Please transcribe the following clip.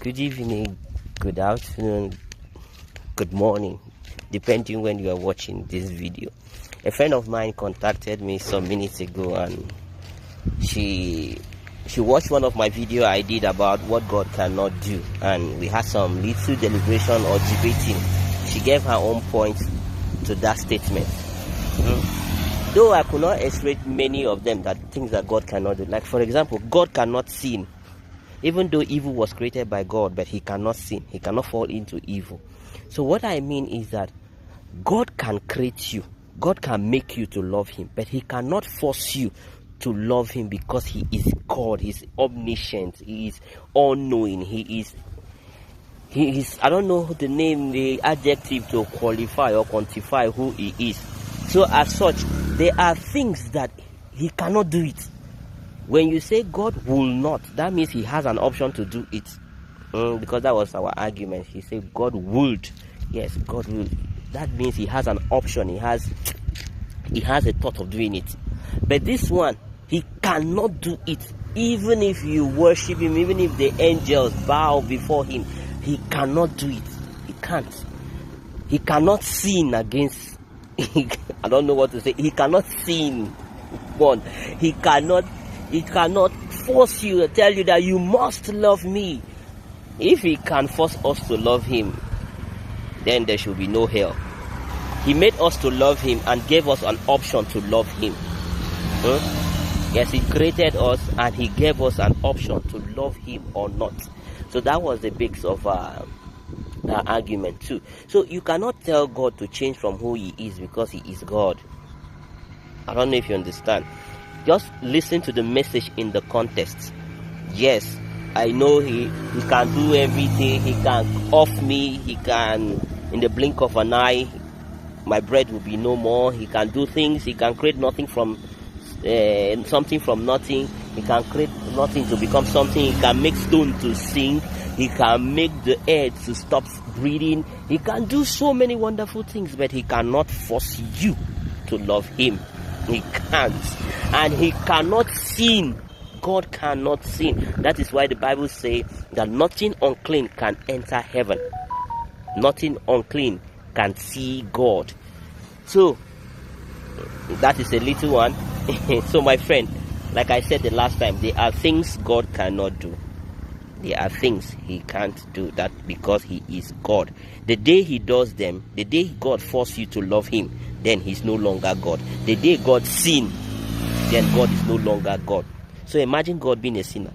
Good evening, good afternoon, good morning, depending when you are watching this video. A friend of mine contacted me some minutes ago, and she watched one of my video I did about what God cannot do, and we had some little deliberation or debating. She gave her own point to that statement. Though I could not illustrate many of them, that things that God cannot do. Like, for example, God cannot sin. Even though evil was created by God, but he cannot sin. He cannot fall into evil. So what I mean is that God can create you. God can make you to love him, but he cannot force you to love him, because he is God. He's omniscient. He is all-knowing. He is, I don't know the name, the adjective to qualify or quantify who he is. So as such, there are things that he cannot do it. When you say God will not, that means he has an option to do it. Because that was our argument. He said God would. Yes, God will. That means he has an option. He has a thought of doing it. But this one, he cannot do it. Even if you worship him, even if the angels bow before him, he cannot do it. He can't. He cannot sin against. I don't know what to say. He cannot sin. One. He cannot force you, tell you that you must love me. If he can force us to love him, then there should be no hell. He made us to love him and gave us an option to love him. Yes, he created us and he gave us an option to love him or not. So that was the base of our argument too. So you cannot tell God to change from who he is, because he is God. I don't know if you understand. Just listen to the message in the context. Yes, I know he can do everything. He can off me. He can, in the blink of an eye, my bread will be no more. He can do things. He can create nothing from something from nothing. He can create nothing to become something. He can make stone to sing. He can make the earth to stop breathing. He can do so many wonderful things, but he cannot force you to love him. He can't. And he cannot sin. God cannot sin. That is why the Bible says that nothing unclean can enter heaven. Nothing unclean can see God. So that is a little one. So my friend, like I said the last time, there are things God cannot do. There are things he can't do, that because he is God. The day he does them, the day God forces you to love him, then he's no longer God. The day God sins, then God is no longer God. So imagine God being a sinner.